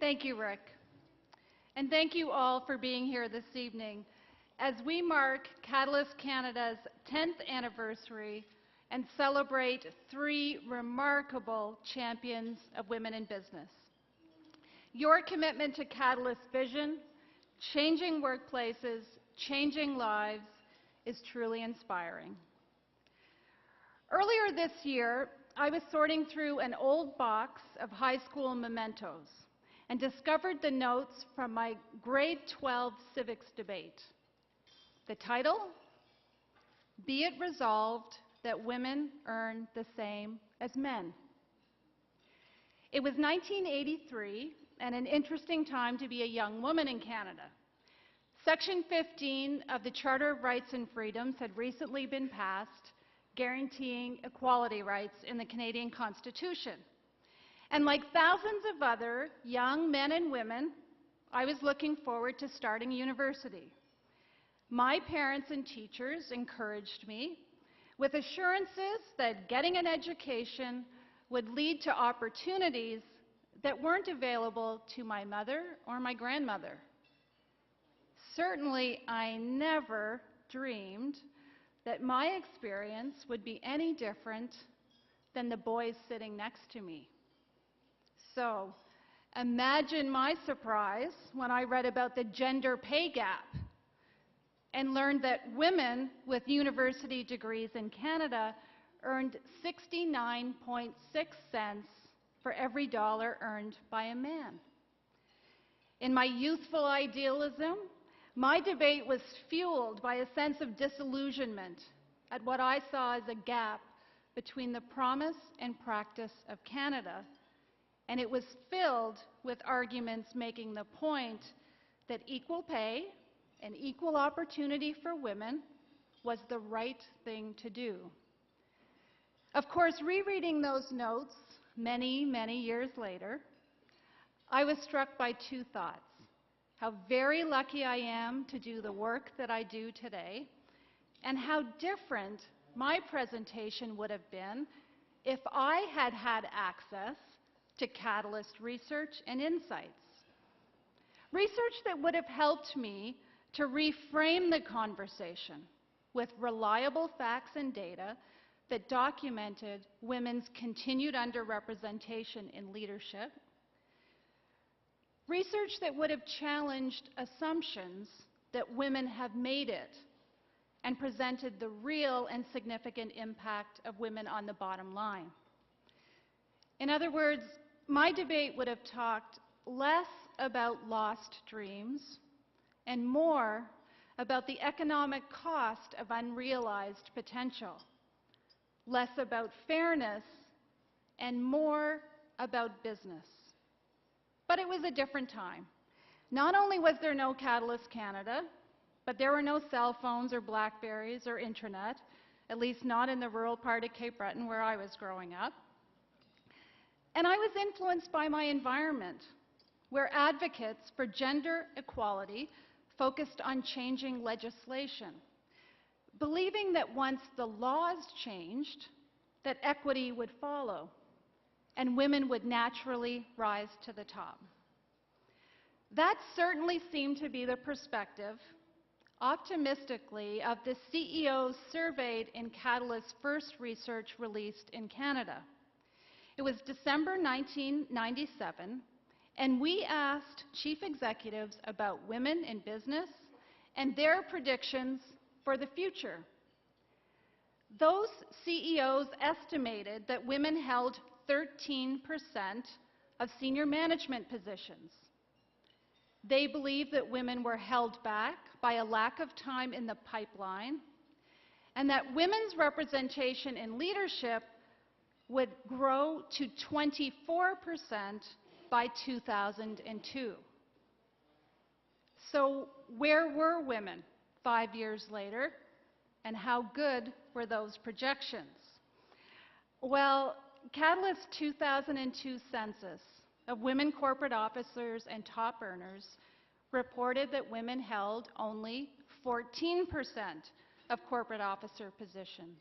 Thank you, Rick. And thank you all for being here this evening as we mark Catalyst Canada's 10th anniversary and celebrate 3 remarkable champions of women in business. Your commitment to Catalyst's vision, changing workplaces, changing lives, is truly inspiring. Earlier this year, I was sorting through an old box of high school mementos and discovered the notes from my grade 12 civics debate. The title, "Be It Resolved That Women Earn the Same as Men." It was 1983 and an interesting time to be a young woman in Canada. Section 15 of the Charter of Rights and Freedoms had recently been passed, guaranteeing equality rights in the Canadian Constitution. And like thousands of other young men and women, I was looking forward to starting university. My parents and teachers encouraged me with assurances that getting an education would lead to opportunities that weren't available to my mother or my grandmother. Certainly, I never dreamed that my experience would be any different than the boys sitting next to me. So, imagine my surprise when I read about the gender pay gap and learned that women with university degrees in Canada earned 69.6 cents for every dollar earned by a man. In my youthful idealism, my debate was fueled by a sense of disillusionment at what I saw as a gap between the promise and practice of Canada, and it was filled with arguments making the point that equal pay and equal opportunity for women was the right thing to do. Of course, rereading those notes many, many years later, I was struck by 2 thoughts. How very lucky I am to do the work that I do today, and how different my presentation would have been if I had had access to Catalyst research and insights. Research that would have helped me to reframe the conversation with reliable facts and data that documented women's continued underrepresentation in leadership. Research that would have challenged assumptions that women have made it and presented the real and significant impact of women on the bottom line. In other words, my debate would have talked less about lost dreams and more about the economic cost of unrealized potential, less about fairness and more about business. But it was a different time. Not only was there no Catalyst Canada, but there were no cell phones or Blackberries or intranet, at least not in the rural part of Cape Breton where I was growing up. And I was influenced by my environment, where advocates for gender equality focused on changing legislation, believing that once the laws changed, that equity would follow and women would naturally rise to the top. That certainly seemed to be the perspective, optimistically, of the CEOs surveyed in Catalyst's first research released in Canada. It was December 1997, and we asked chief executives about women in business and their predictions for the future. Those CEOs estimated that women held 13% of senior management positions. They believed that women were held back by a lack of time in the pipeline, and that women's representation in leadership would grow to 24% by 2002. So where were women 5 years later, and how good were those projections? Well, Catalyst's 2002 census of women corporate officers and top earners reported that women held only 14% of corporate officer positions.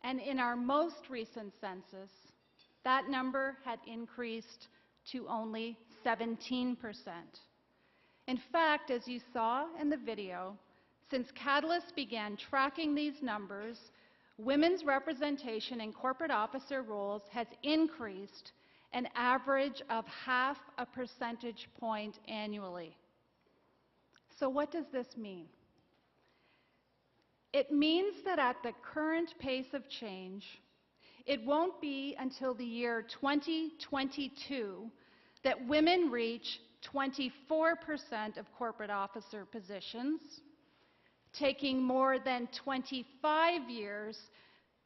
And in our most recent census, that number had increased to only 17%. In fact, as you saw in the video, since Catalyst began tracking these numbers, women's representation in corporate officer roles has increased an average of 0.5 percentage point annually. So what does this mean? It means that at the current pace of change, it won't be until the year 2022 that women reach 24% of corporate officer positions, taking more than 25 years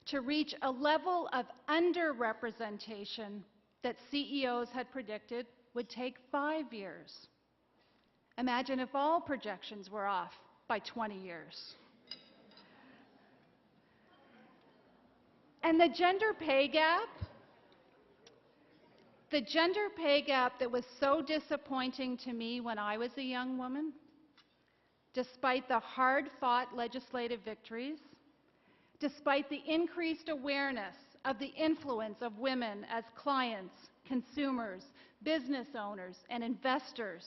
to reach a level of underrepresentation that CEOs had predicted would take 5 years. Imagine if all projections were off by 20 years. And the gender pay gap that was so disappointing to me when I was a young woman, despite the hard-fought legislative victories, despite the increased awareness of the influence of women as clients, consumers, business owners, and investors,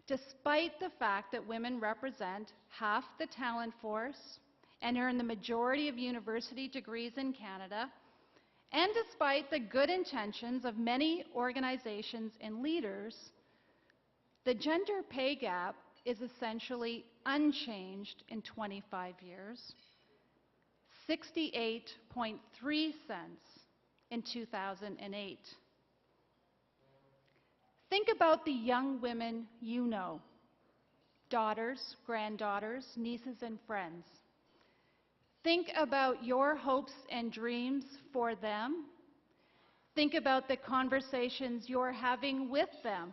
despite the fact that women represent half the talent force and earn the majority of university degrees in Canada, and despite the good intentions of many organizations and leaders, the gender pay gap is essentially unchanged in 25 years, 68.3 cents in 2008. Think about the young women you know, daughters, granddaughters, nieces, and friends. Think about your hopes and dreams for them. Think about the conversations you're having with them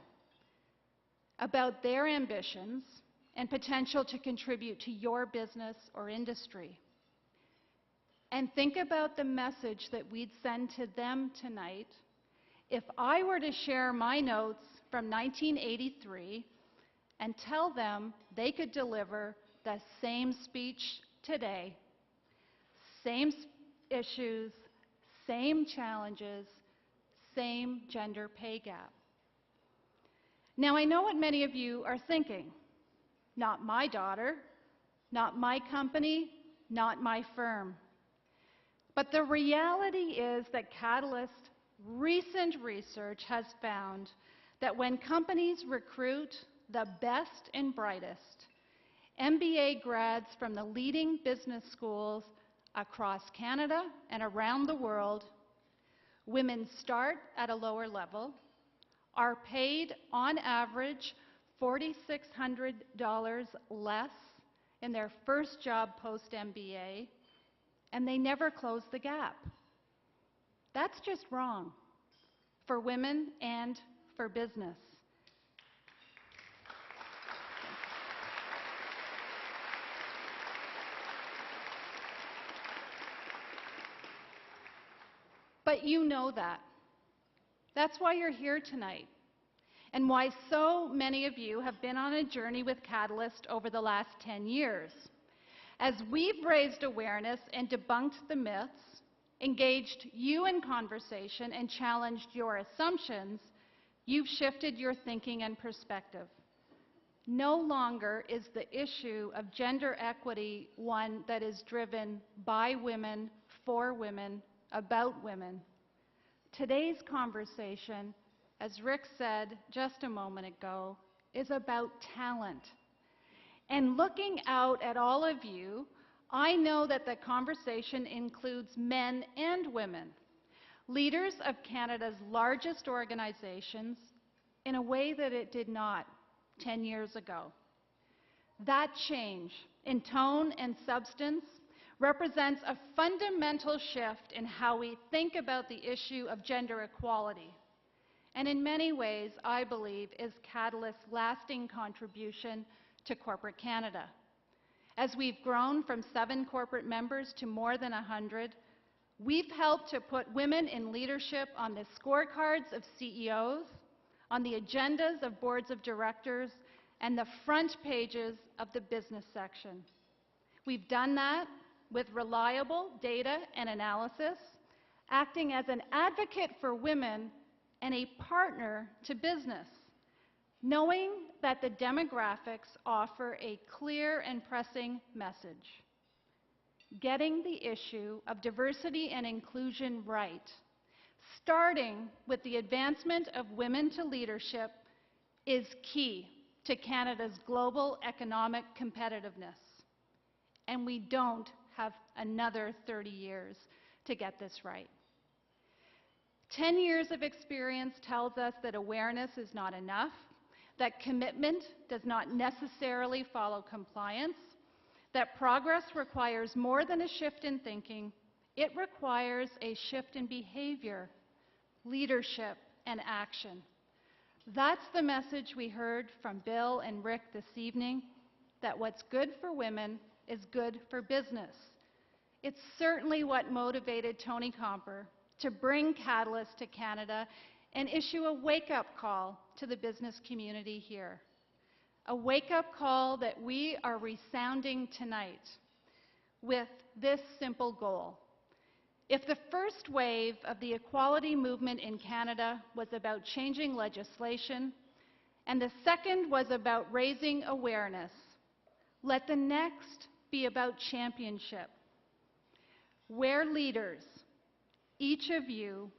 about their ambitions and potential to contribute to your business or industry. And think about the message that we'd send to them tonight if I were to share my notes from 1983 and tell them they could deliver the same speech today. Same issues, same challenges, same gender pay gap. Now, I know what many of you are thinking. Not my daughter, not my company, not my firm. But the reality is that Catalyst's recent research has found that when companies recruit the best and brightest, MBA grads from the leading business schools across Canada and around the world, women start at a lower level, are paid on average $4,600 less in their first job post-MBA, and they never close the gap. That's just wrong for women and for business. But you know that. That's why you're here tonight, and why so many of you have been on a journey with Catalyst over the last 10 years. As we've raised awareness and debunked the myths, engaged you in conversation, and challenged your assumptions, you've shifted your thinking and perspective. No longer is the issue of gender equity one that is driven by women, for women, about women. Today's conversation, as Rick said just a moment ago, is about talent. And looking out at all of you, I know that the conversation includes men and women, leaders of Canada's largest organizations, in a way that it did not 10 years ago. That change in tone and substance represents a fundamental shift in how we think about the issue of gender equality, and in many ways, I believe, is Catalyst's lasting contribution to corporate Canada. As we've grown from 7 corporate members to more than 100, we've helped to put women in leadership on the scorecards of CEOs, on the agendas of boards of directors, and the front pages of the business section. We've done that with reliable data and analysis, acting as an advocate for women and a partner to business, knowing that the demographics offer a clear and pressing message. Getting the issue of diversity and inclusion right, starting with the advancement of women to leadership, is key to Canada's global economic competitiveness. And we don't have another 30 years to get this right. 10 years of experience tells us that awareness is not enough, that commitment does not necessarily follow compliance, that progress requires more than a shift in thinking. It requires a shift in behavior, leadership, and action. That's the message we heard from Bill and Rick this evening, that what's good for women is good for business. It's certainly what motivated Tony Comper to bring Catalyst to Canada and issue a wake-up call to the business community here. A wake-up call that we are resounding tonight with this simple goal. If the first wave of the equality movement in Canada was about changing legislation, and the second was about raising awareness, let the next be about championship, where leaders, each of you,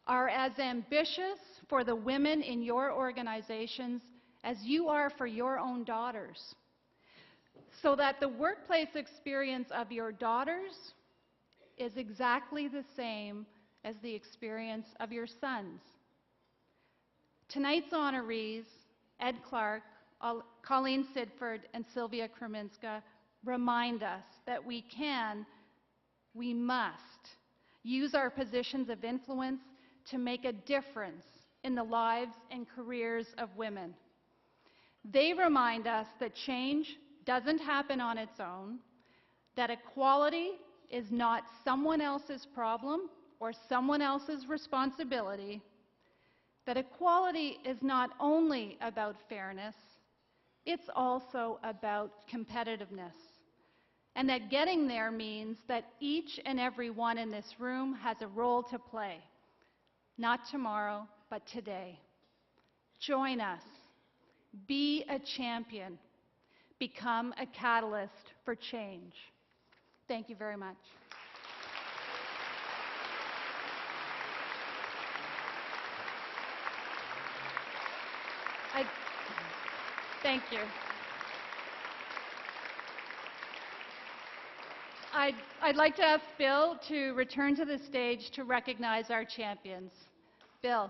are as ambitious for the women in your organizations as you are for your own daughters, so that the workplace experience of your daughters is exactly the same as the experience of your sons. Tonight's honorees, Ed Clark, Colleen Sidford, and Sylvia Kreminska, remind us that we must use our positions of influence to make a difference in the lives and careers of women. They remind us that change doesn't happen on its own, that equality is not someone else's problem or someone else's responsibility, that equality is not only about fairness, it's also about competitiveness, and that getting there means that each and every one in this room has a role to play, not tomorrow, but today. Join us. Be a champion. Become a catalyst for change. Thank you very much. Thank you. I'd like to ask Bill to return to the stage to recognize our champions. Bill.